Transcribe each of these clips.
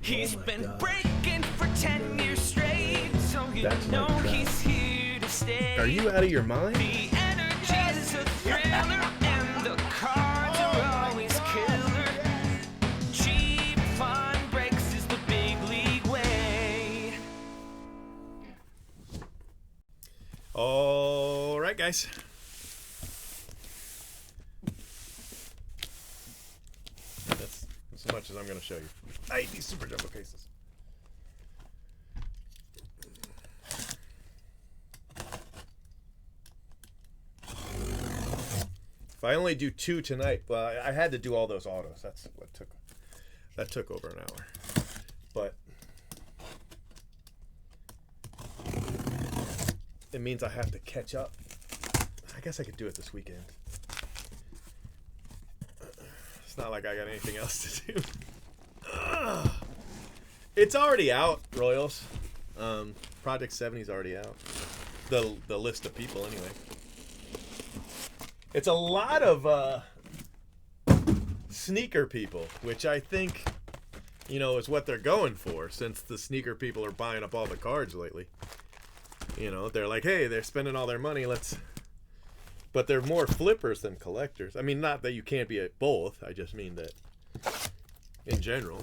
He's my been gosh. breaking for 10 years straight, so you That's my know track. he's here to stay. Are you out of your mind? The energy's a thriller, and the cards are always killer. Cheap fun breaks is the big league way. All right, guys. That's as much as I'm going to show you. I hate these super jumbo cases. If I only do 2 tonight, well, I had to do all those autos. That's what took over an hour. But it means I have to catch up. I guess I could do it this weekend. It's not like I got anything else to do. It's already out, Royals. Project 70's already out. The list of people, anyway. It's a lot of sneaker people, which I think, is what they're going for, since the sneaker people are buying up all the cards lately. They're like, hey, they're spending all their money, but they're more flippers than collectors. I mean, not that you can't be at both. I just mean that in general.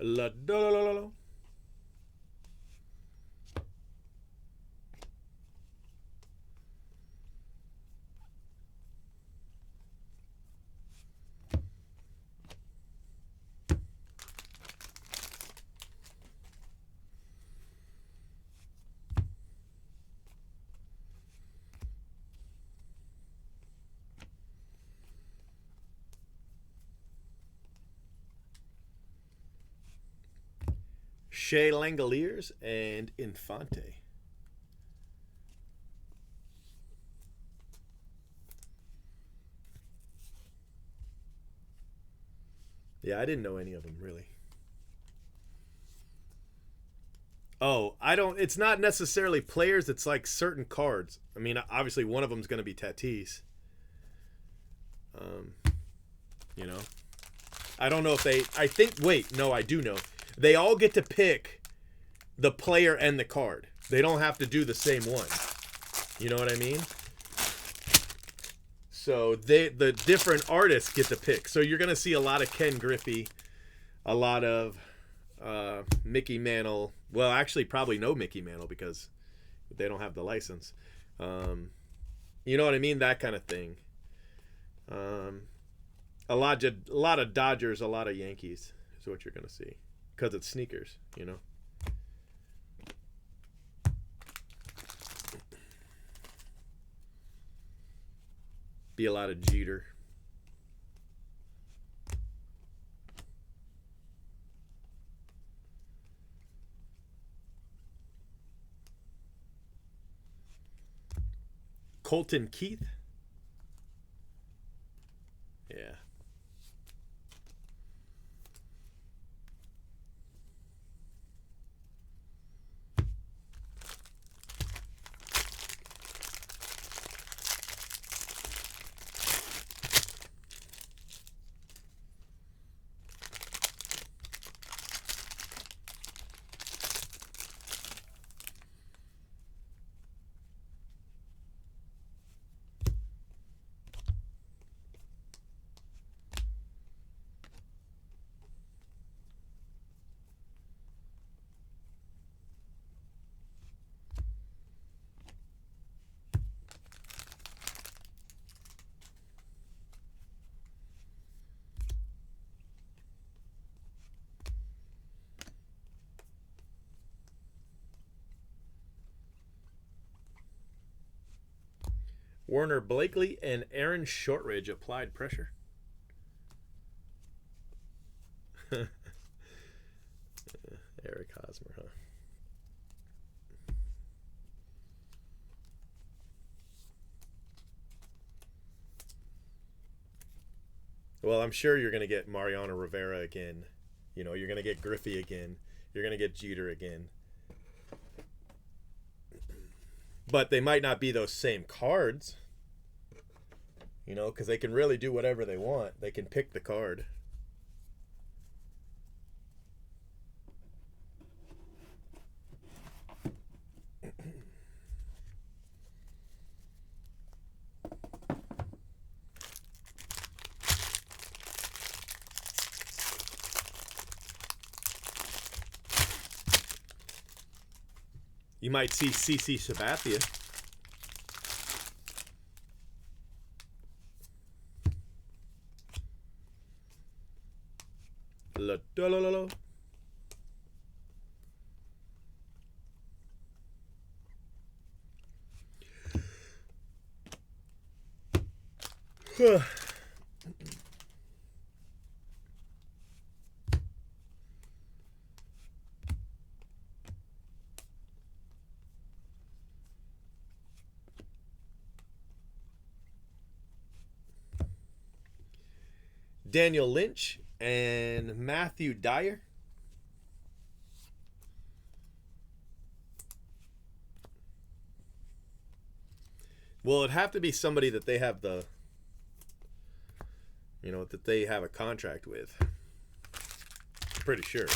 La da la la la. Shea Langoliers and Infante. Yeah, I didn't know any of them, really. Oh, it's not necessarily players, it's like certain cards. I mean, obviously one of them is going to be Tatis. I don't know if I do know. They all get to pick the player and the card. They don't have to do the same one. You know what I mean? So the different artists get to pick. So you're going to see a lot of Ken Griffey, a lot of Mickey Mantle. Well, actually probably no Mickey Mantle because they don't have the license. You know what I mean? That kind of thing. A lot of Dodgers, a lot of Yankees is what you're going to see. Because it's sneakers, Be a lot of Jeter. Colton Keith. Yeah. Warner Blakely and Aaron Shortridge applied pressure. Eric Hosmer, huh? Well, I'm sure you're going to get Mariano Rivera again. You know, you're going to get Griffey again. You're going to get Jeter again. But they might not be those same cards. You know, because they can really do whatever they want. They can pick the card. You might see CC Sabathia. La da la la la. Daniel Lynch and Matthew Dyer. Well, it'd have to be somebody that they have the, you know, that they have a contract with. Pretty sure.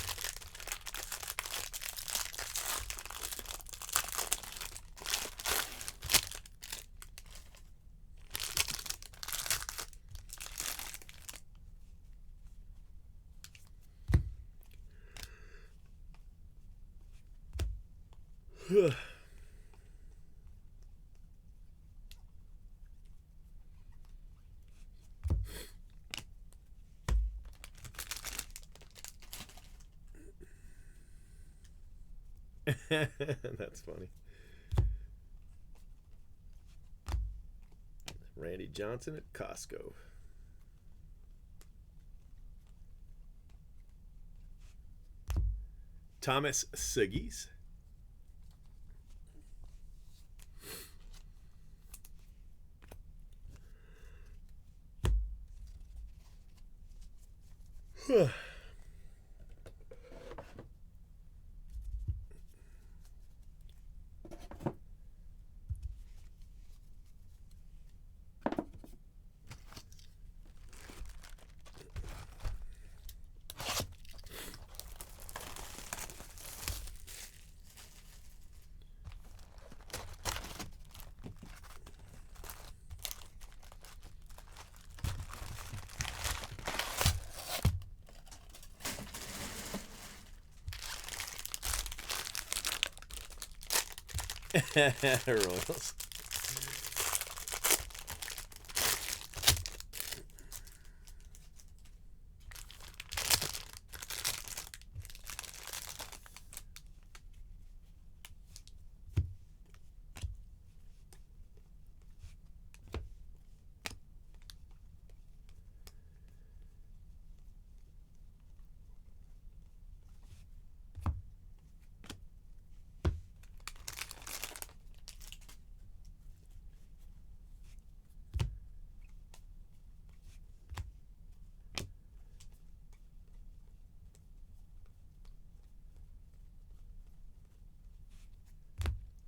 That's funny. Randy Johnson at Costco. Thomas Siggies. Royals.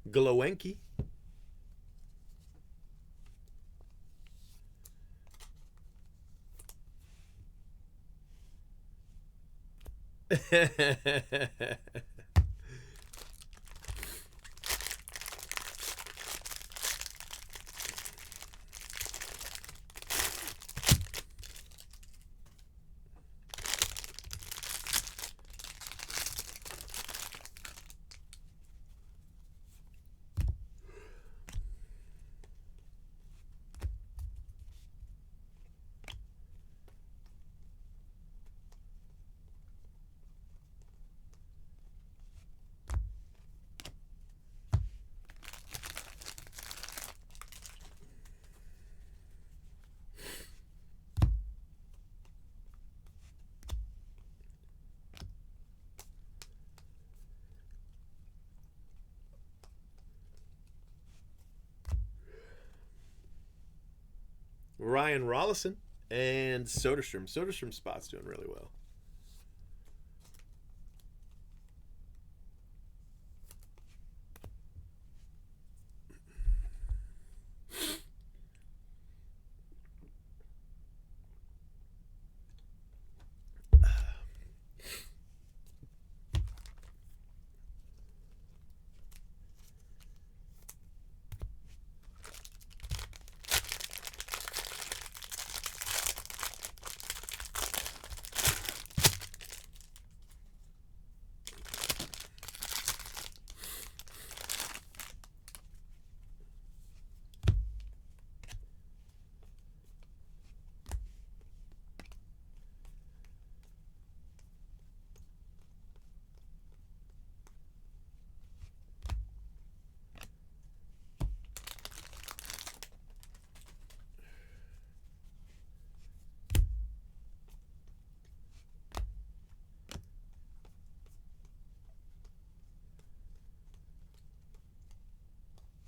Glowenke. Ryan Rollison, and Soderstrom. Soderstrom spot's doing really well.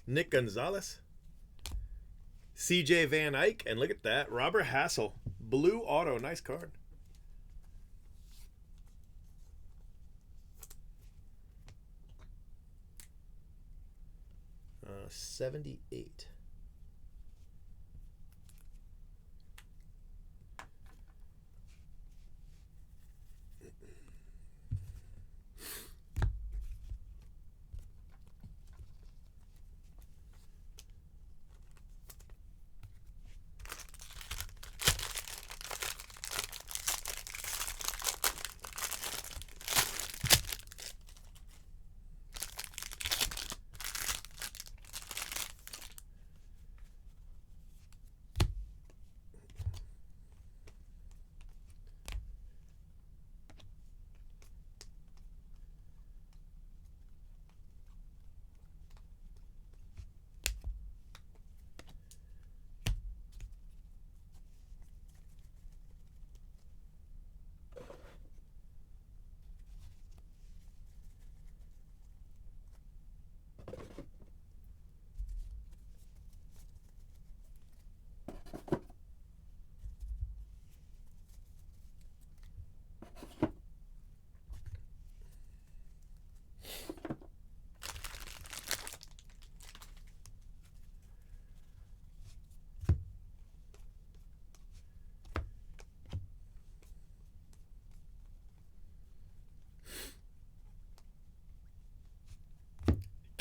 Nick Gonzalez, CJ Van Eyck, and look at that, Robert Hassel, blue auto, nice card. Uh, 78.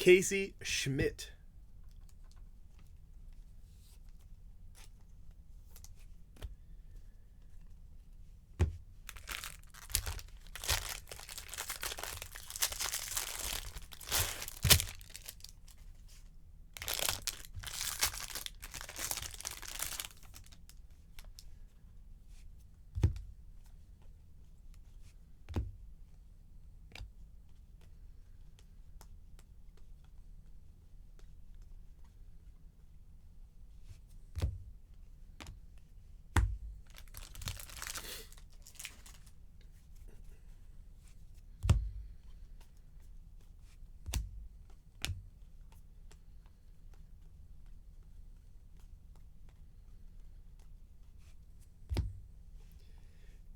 Casey Schmidt.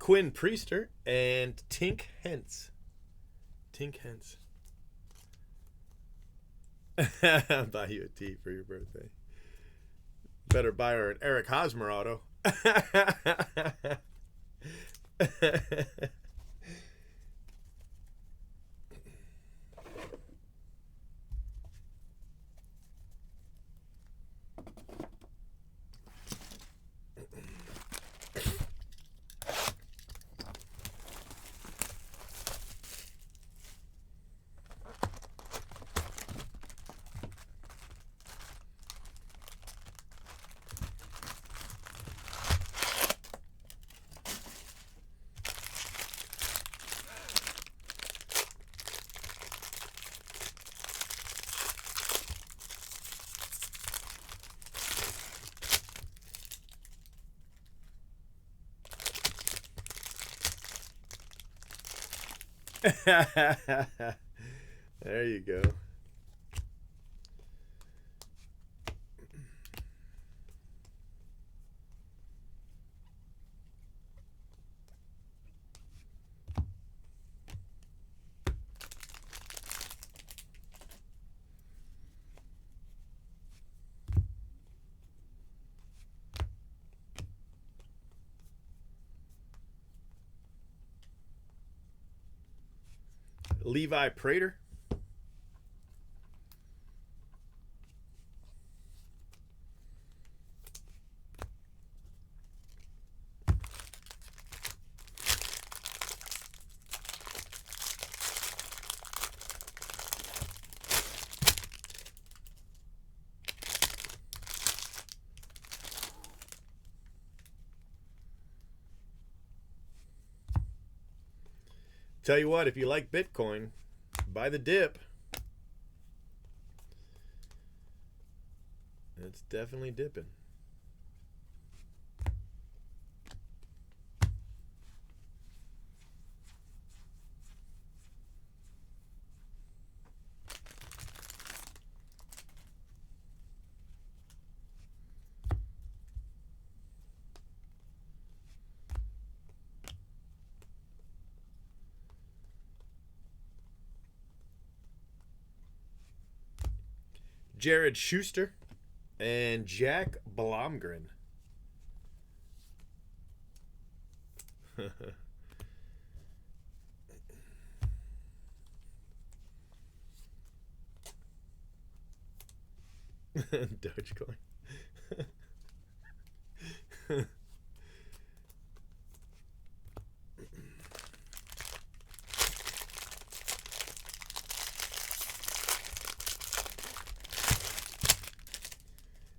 Quinn Priester and Tink Hence. Tink Hence. I'll buy you a tee for your birthday. Better buy her an Eric Hosmer auto. There you go. Levi Prater. Tell you what, if you like Bitcoin, buy the dip. It's definitely dipping. Jared Schuster and Jack Blomgren. Dogecoin.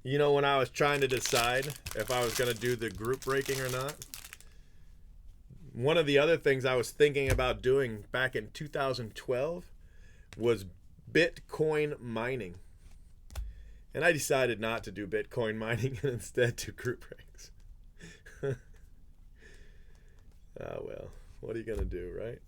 You know, when I was trying to decide if I was going to do the group breaking or not, one of the other things I was thinking about doing back in 2012 was Bitcoin mining. And I decided not to do Bitcoin mining and instead do group breaks. Ah, well, what are you going to do, right?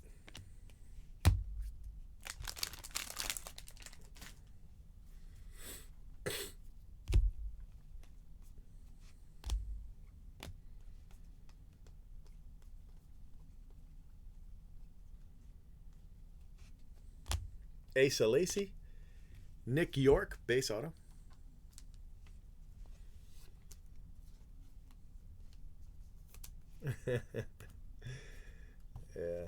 Asa Lacey, Nick York, base auto. Yeah.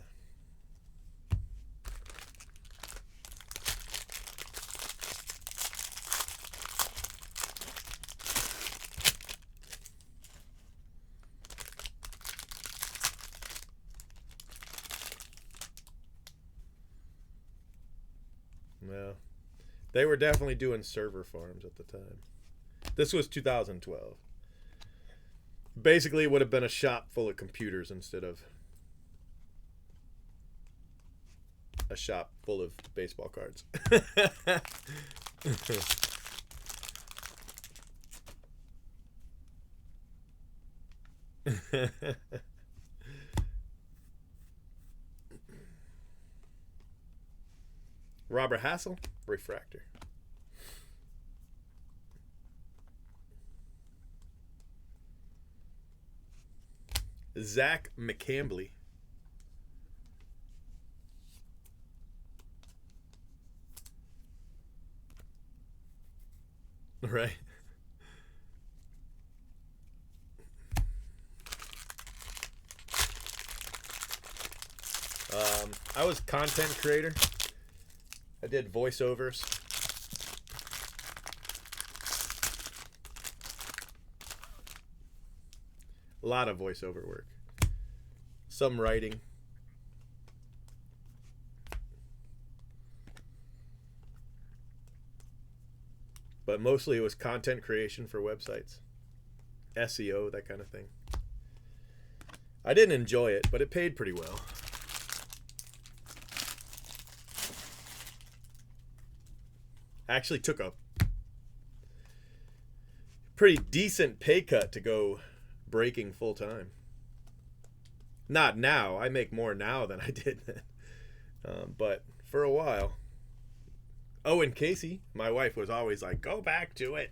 Well, they were definitely doing server farms at the time. This was 2012. Basically, it would have been a shop full of computers instead of a shop full of baseball cards. Robert Hassel, refractor. Zach McCambly. Right. I was content creator. I did voiceovers. A lot of voiceover work. Some writing. But mostly it was content creation for websites. SEO, that kind of thing. I didn't enjoy it, but it paid pretty well. I actually took a pretty decent pay cut to go breaking full time. Not now. I make more now than I did then. But for a while. Oh, and Casey, my wife, was always like, go back to it.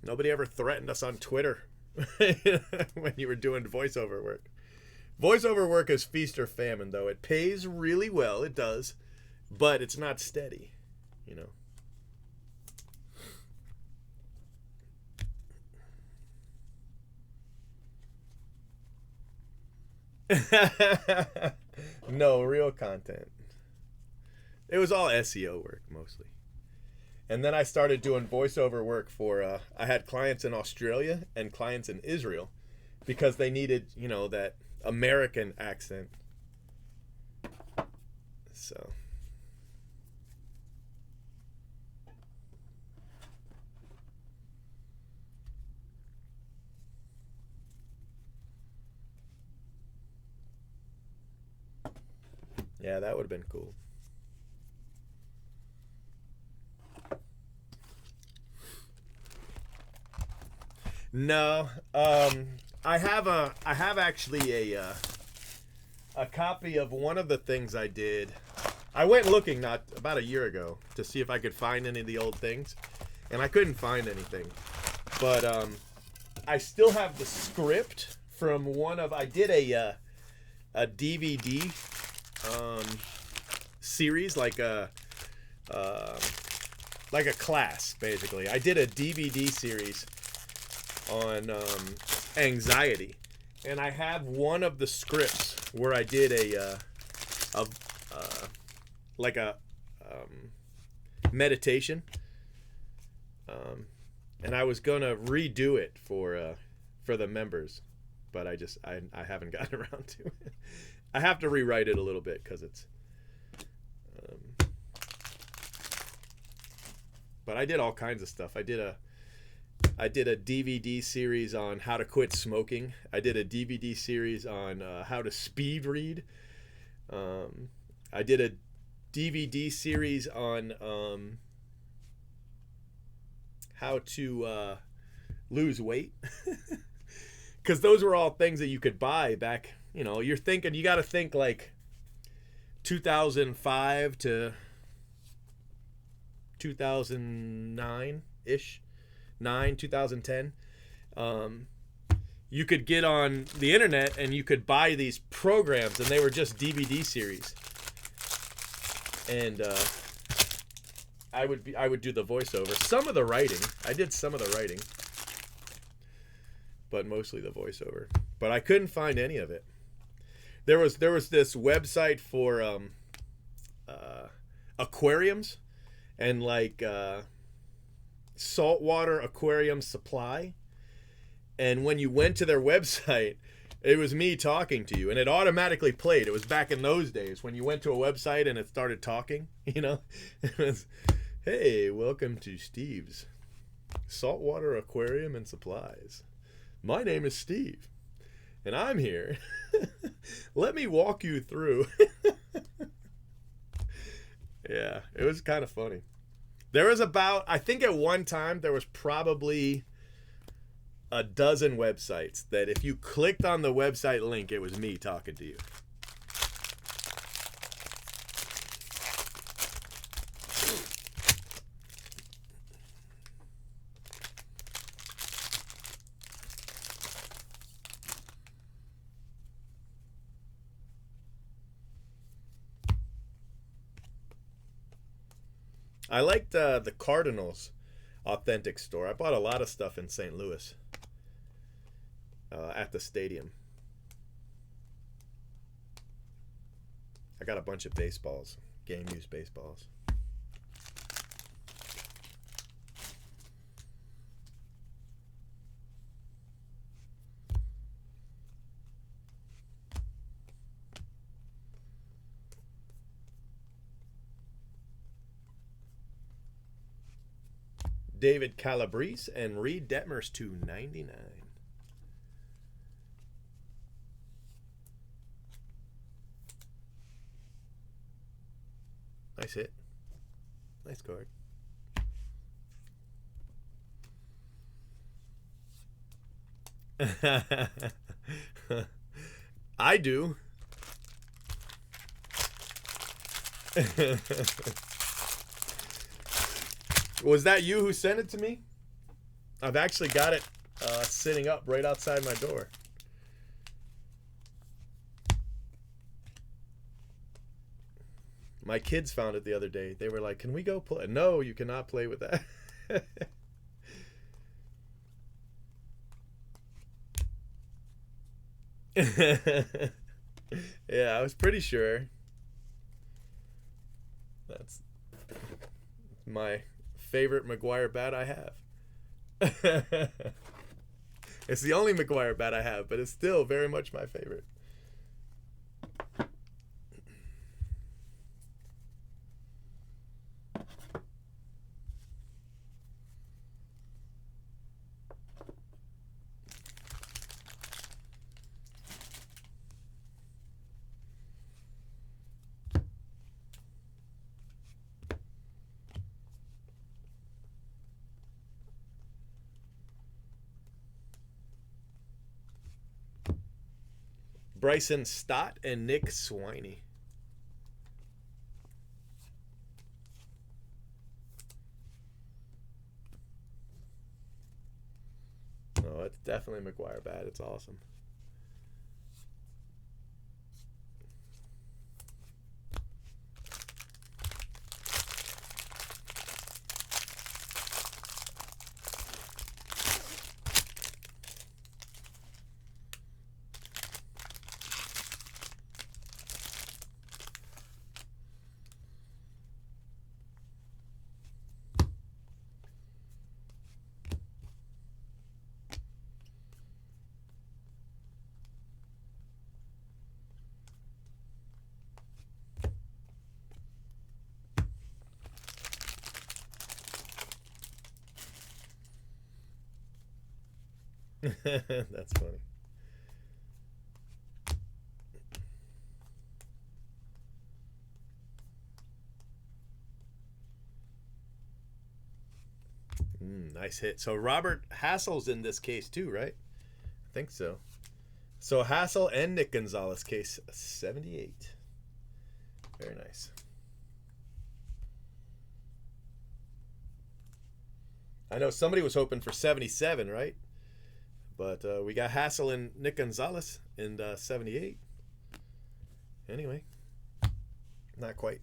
Nobody ever threatened us on Twitter when you were doing voiceover work. Voiceover work is feast or famine, though. It pays really well. It does. But it's not steady, you know. No, real content. It was all SEO work mostly. And then I started doing voiceover work for, I had clients in Australia and clients in Israel because they needed, that American accent. So. Yeah, that would have been cool. No, I have actually a copy of one of the things I did. I went looking not about a year ago to see if I could find any of the old things, and I couldn't find anything. But I still have the script from one of. I did a DVD series, like a class, basically. I did a DVD series on anxiety, and I have one of the scripts where I did a meditation, and I was gonna redo it for the members, but I haven't gotten around to it. I have to rewrite it a little bit because it's but I did all kinds of stuff. I did a DVD series on how to quit smoking. I did a DVD series on how to speed read. I did a DVD series on how to lose weight. Because those were all things that you could buy back. You're thinking, you got to think like 2005 to 2009-ish. 2010. You could get on the internet and you could buy these programs, and they were just DVD series. And I would do the voiceover. Some of the writing. I did some of the writing, but mostly the voiceover. But I couldn't find any of it. There was this website for aquariums and like saltwater aquarium supply, and when you went to their website, it was me talking to you, and it automatically played. It was back in those days when you went to a website and it started talking. It was, hey, welcome to Steve's Saltwater Aquarium and Supplies. My name is Steve, and I'm here. Let me walk you through. Yeah, it was kind of funny. There was I think at one time, there was probably a dozen websites that if you clicked on the website link, it was me talking to you. I liked the Cardinals authentic store. I bought a lot of stuff in St. Louis at the stadium. I got a bunch of baseballs, game-used baseballs. David Calabrese and Reed Detmers to 99. Nice hit. Nice card. I do. Was that you who sent it to me? I've actually got it sitting up right outside my door. My kids found it the other day. They were like, "Can we go play?" No, you cannot play with that. Yeah, I was pretty sure. That's my favorite McGuire bat I have. It's the only McGuire bat I have, but it's still very much my favorite. Bryson Stott and Nick Swiney. Oh, it's definitely McGuire bat. It's awesome. That's funny. Nice hit. So Robert Hassel's in this case too, right? I think so. So Hassel and Nick Gonzalez case 78. Very nice. I know somebody was hoping for 77, right? But we got Hassel and Nick Gonzalez in 78. Anyway, not quite.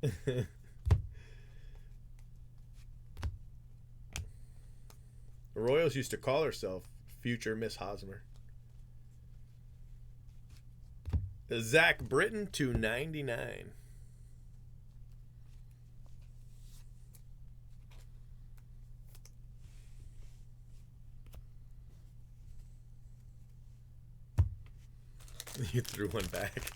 The Royals used to call herself Future Miss Hosmer. Zach Britton to 99. You threw one back.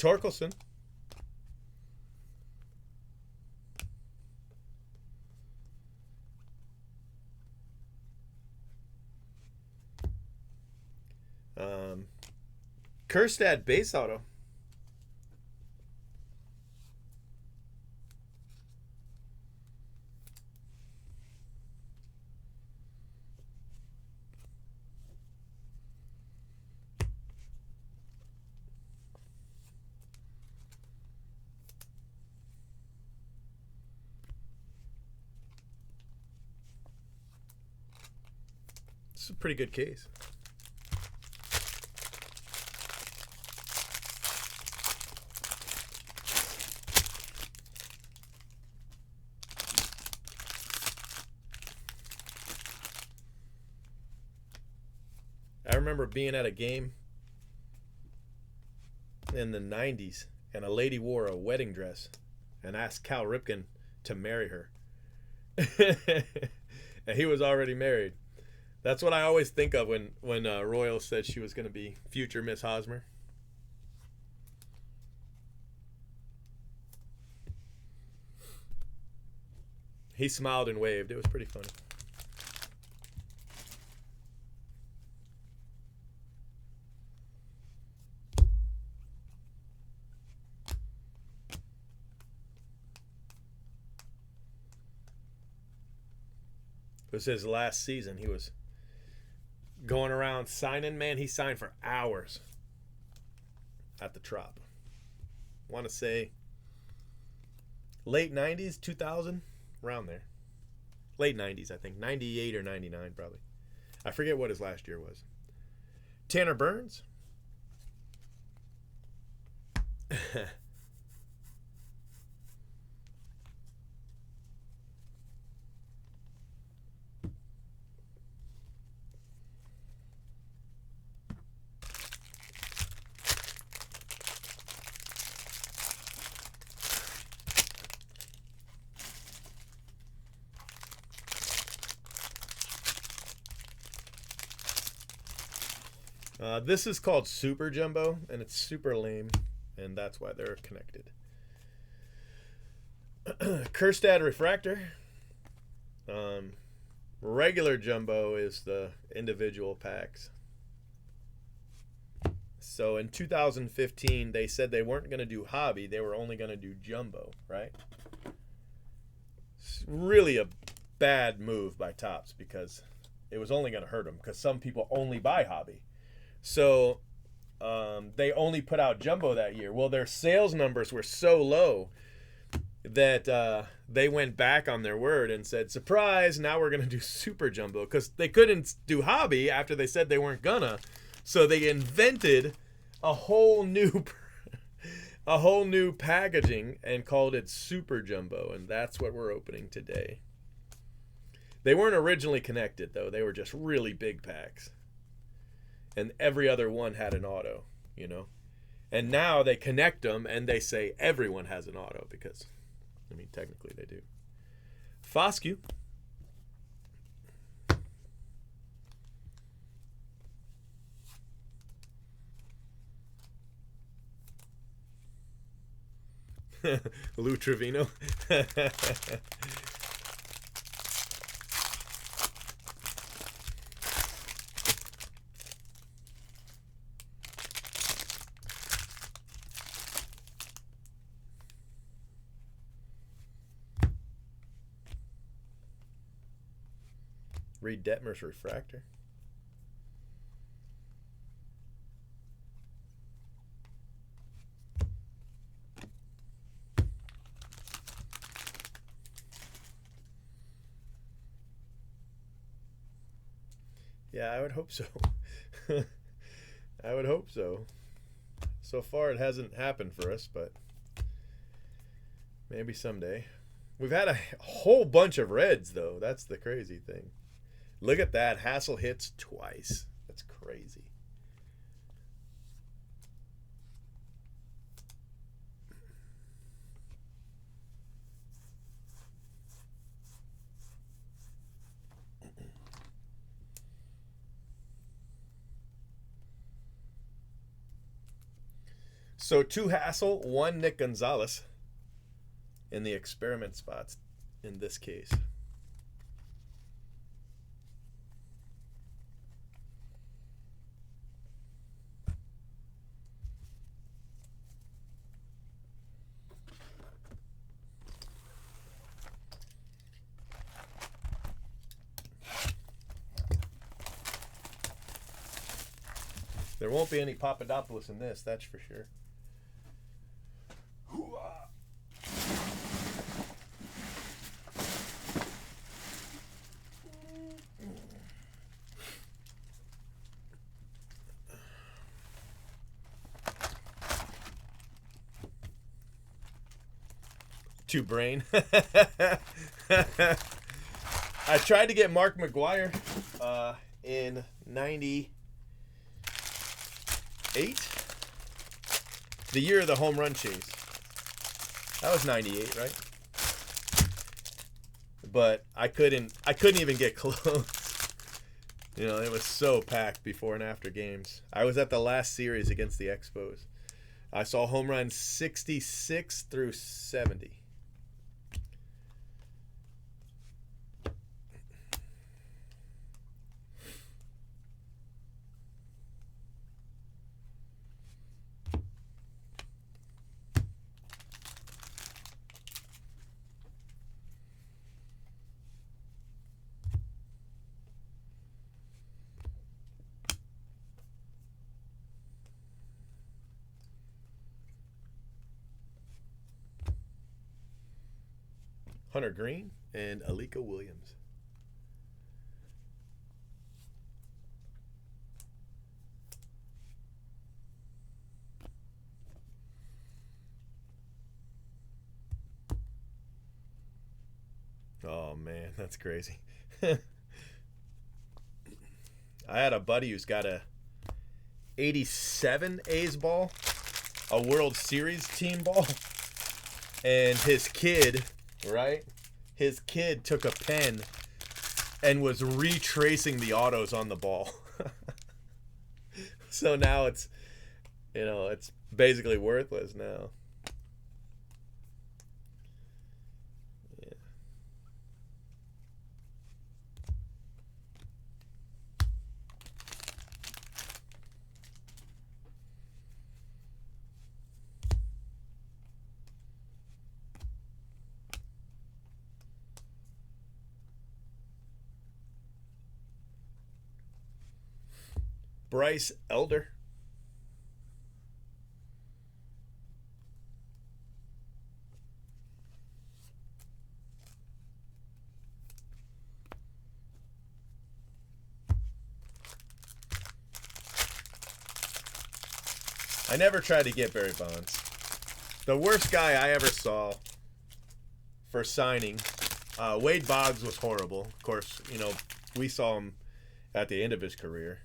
Torkelson. Kerstad base auto. It's a pretty good case. I remember being at a game in the 90s, and a lady wore a wedding dress and asked Cal Ripken to marry her. And he was already married. That's what I always think of when Royal said she was going to be future Miss Hosmer. He smiled and waved. It was pretty funny. It was his last season. He was going around signing. Man, he signed for hours at the Trop. Want to say late 90s, 2000, around there. Late 90s, I think. 98 or 99, probably. I forget what his last year was. Tanner Burns. This is called Super Jumbo, and it's super lame, and that's why they're connected. Kerstad Refractor. Regular Jumbo is the individual packs. So in 2015, they said they weren't going to do hobby. They were only going to do Jumbo, right? It's really a bad move by Topps because it was only going to hurt them because some people only buy hobby. So they only put out Jumbo that year. Well, their sales numbers were so low that they went back on their word and said, surprise, now we're going to do Super Jumbo. Because they couldn't do hobby after they said they weren't gonna. So they invented a whole new packaging and called it Super Jumbo. And that's what we're opening today. They weren't originally connected, though. They were just really big packs. And every other one had an auto, you know. And now they connect them and they say everyone has an auto because, I mean, technically they do. Foscue. Lou Trevino. Reed Detmer's Refractor. Yeah, I would hope so. I would hope so. So far it hasn't happened for us, but maybe someday. We've had a whole bunch of reds, though. That's the crazy thing. Look at that. Hassel hits twice. That's crazy. So 2 Hassel, 1 Nick Gonzalez in the experiment spots in this case. There won't be any Papadopoulos in this, that's for sure. Too brain. I tried to get Mark McGwire in 98. The year of the home run chase. That was 98, right? But I couldn't even get close. You know, it was so packed before and after games. I was at the last series against the Expos. I saw home runs 66 through 70. Hunter Green and Alika Williams. Oh man, that's crazy. I had a buddy who's got a 87 A's ball, a World Series team ball, and his kid, right? His kid took a pen and was retracing the autos on the ball. So now it's, you know, it's basically worthless now. Yeah. Bryce Elder. I never tried to get Barry Bonds. The worst guy I ever saw for signing, Wade Boggs was horrible. Of course, you know, we saw him at the end of his career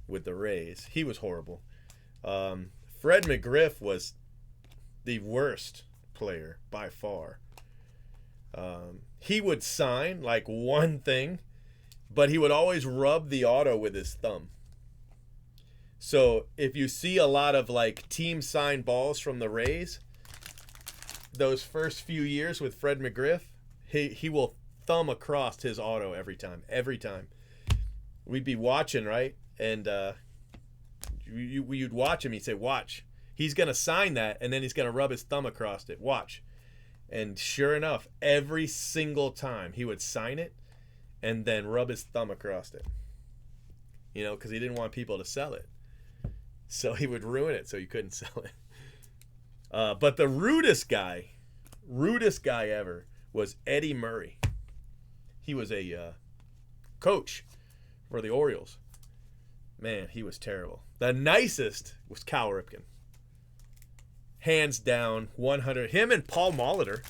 with the Rays. He was horrible. Fred McGriff was the worst player by far. He would sign like one thing, but he would always rub the auto with his thumb. So if you see a lot of like team signed balls from the Rays, those first few years with Fred McGriff, he will thumb across his auto every time. Every time. We'd be watching, right? And you'd watch him. He'd say, watch. He's going to sign that, and then he's going to rub his thumb across it. Watch. And sure enough, every single time he would sign it and then rub his thumb across it. You know, because he didn't want people to sell it. So he would ruin it so you couldn't sell it. But the rudest guy ever was Eddie Murray. He was a coach for the Orioles. Man, he was terrible. The nicest was Cal Ripken. Hands down, 100. Him and Paul Molitor,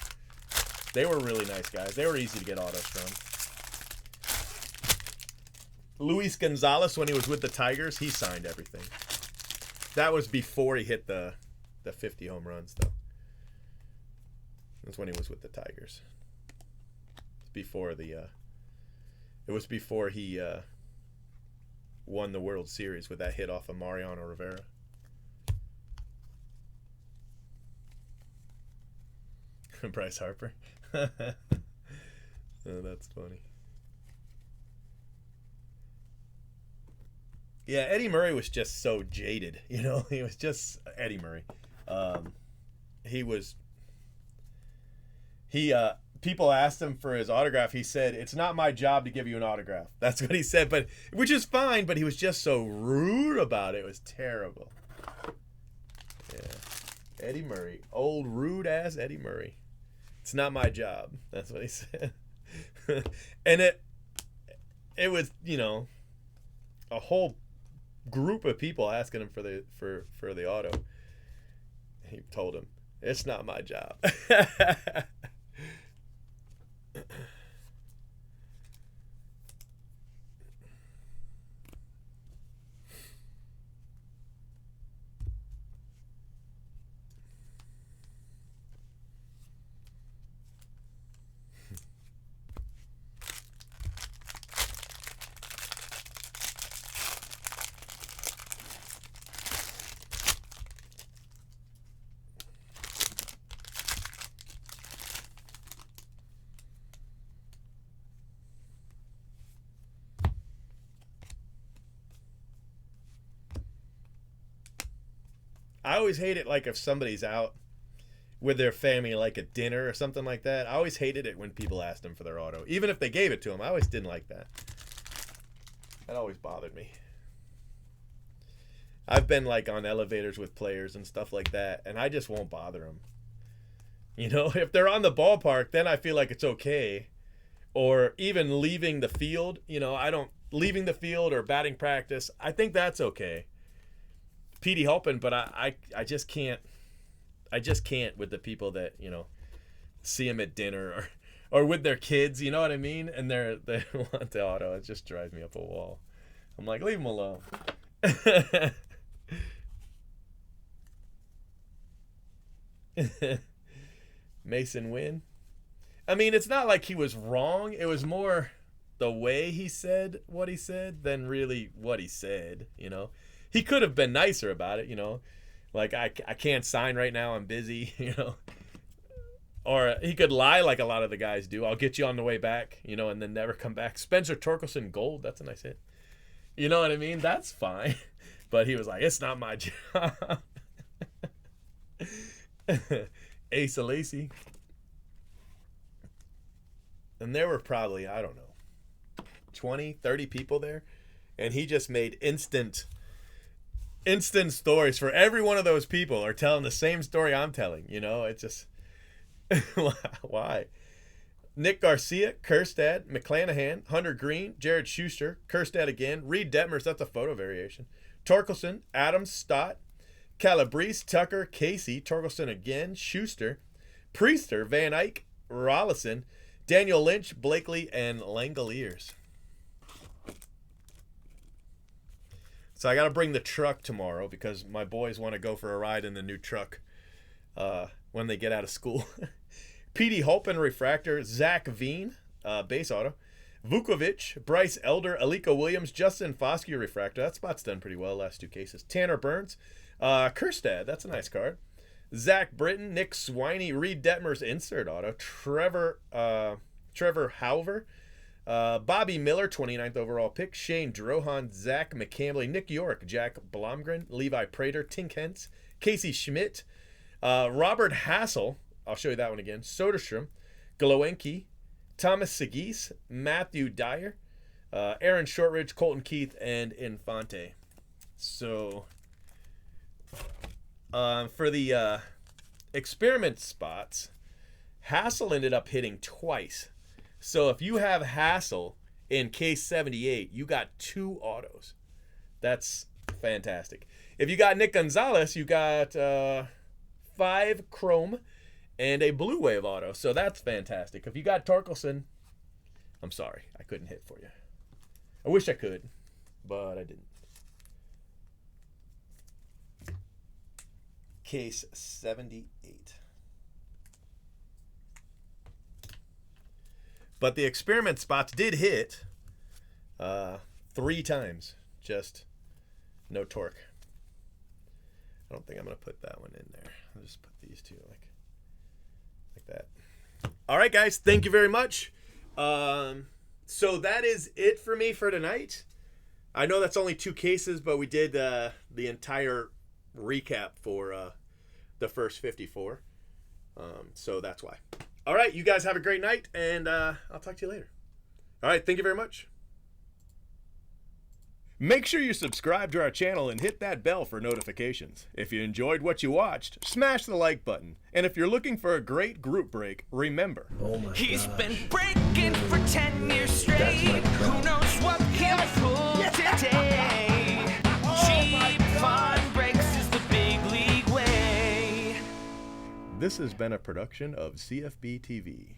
they were really nice guys. They were easy to get autos from. Luis Gonzalez, when he was with the Tigers, he signed everything. That was before he hit the 50 home runs, though. That's when he was with the Tigers. It's before the. It was before he won the World Series with that hit off of Mariano Rivera. Bryce Harper. Oh, that's funny. Yeah, Eddie Murray was just so jaded, you know. He was just Eddie Murray. People asked him for his autograph. He said, "It's not my job to give you an autograph." That's what he said, but which is fine, but he was just so rude about it. It was terrible. Yeah. Eddie Murray. Old rude ass Eddie Murray. It's not my job. That's what he said. And it was, you know, a whole group of people asking him for the auto. He told him, It's not my job. I always hate it, like if somebody's out with their family, like at dinner or something like that. I always hated it when people asked them for their auto, even if they gave it to them. I always didn't like that. That always bothered me. I've been like on elevators with players and stuff like that, and I just won't bother them. You know, if they're on the ballpark, then I feel like it's okay. Or even leaving the field, you know, I don't leaving the field or batting practice. I think that's okay. Petey helping, but I just can't. I just can't with the people that, you know, see them at dinner or with their kids, you know what I mean? And they want the auto. It just drives me up a wall. I'm like, leave them alone. Mason Wynn. I mean, it's not like he was wrong. It was more the way he said what he said than really what he said, you know. He could have been nicer about it, you know. Like, I can't sign right now. I'm busy, you know. Or he could lie like a lot of the guys do. I'll get you on the way back, you know, and then never come back. Spencer Torkelson Gold. That's a nice hit. You know what I mean? That's fine. But he was like, it's not my job. Asa Lacy. And there were probably, I don't know, 20, 30 people there. And he just made instant stories for every one of those people are telling the same story I'm telling. You know, it's just, why? Nick Garcia, Kerstad, McClanahan, Hunter Green, Jared Schuster, Kerstad again, Reed Detmers, that's a photo variation, Torkelson, Adams, Stott, Calabrese, Tucker, Casey, Torkelson again, Schuster, Priester, Van Eyck, Rollison, Daniel Lynch, Blakely, and Langoliers. So I got to bring the truck tomorrow because my boys want to go for a ride in the new truck when they get out of school. Petey Holpen, Refractor, Zach Veen, base auto, Vukovic, Bryce Elder, Alika Williams, Justin Foskey, Refractor. That spot's done pretty well last two cases. Tanner Burns, Kerstad, that's a nice card. Zach Britton, Nick Swiney, Reed Detmers, insert auto. Trevor Hauver, Bobby Miller, 29th overall pick. Shane Drohan, Zach McCambley, Nick York, Jack Blomgren, Levi Prater, Tink Hentz, Casey Schmidt, Robert Hassel, I'll show you that one again, Soderstrom, Glowenke, Thomas Segis, Matthew Dyer, Aaron Shortridge, Colton Keith, and Infante. So, for the experiment spots, Hassel ended up hitting twice. So if you have Hassel in case 78, you got 2 autos. That's fantastic. If you got Nick Gonzalez, you got 5 chrome and a blue wave auto. So that's fantastic. If you got Torkelson, I'm sorry, I couldn't hit for you. I wish I could, but I didn't. Case 78. But the experiment spots did hit 3 times. Just no torque. I don't think I'm going to put that one in there. I'll just put these two like that. All right, guys. Thank you very much. So that is it for me for tonight. I know that's only 2 cases, but we did the entire recap for the first 54. So that's why. All right, you guys have a great night, and I'll talk to you later. All right, thank you very much. Make sure you subscribe to our channel and hit that bell for notifications. If you enjoyed what you watched, smash the like button. And if you're looking for a great group break, remember. He's been breaking for 10 years straight. Who knows what he'll pull today? Cheap fun breaks is the big league way. This has been a production of CFB TV.